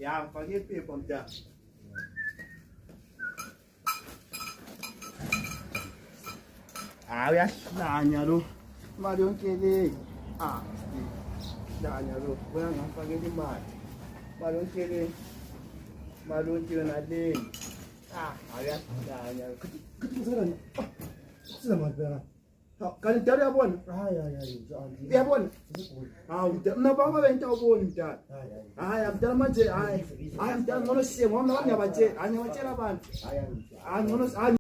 Ya, pakai pipa mta. Ah, ya nanya lu. Marion kele. Ah, nanya lu. Bukan pakai di mat. Marion kele. Marion kele nade. Ah, ya nanya. 그 사람이 진짜 많다. Kan tadi abon. 아야야 저 안디. Ya abon. Ah, na ba ba enta abon mta. 아야. Am tara maje. Am tara nono se. Mo na ba nya baje. Anya baje la ban. 아야. Nono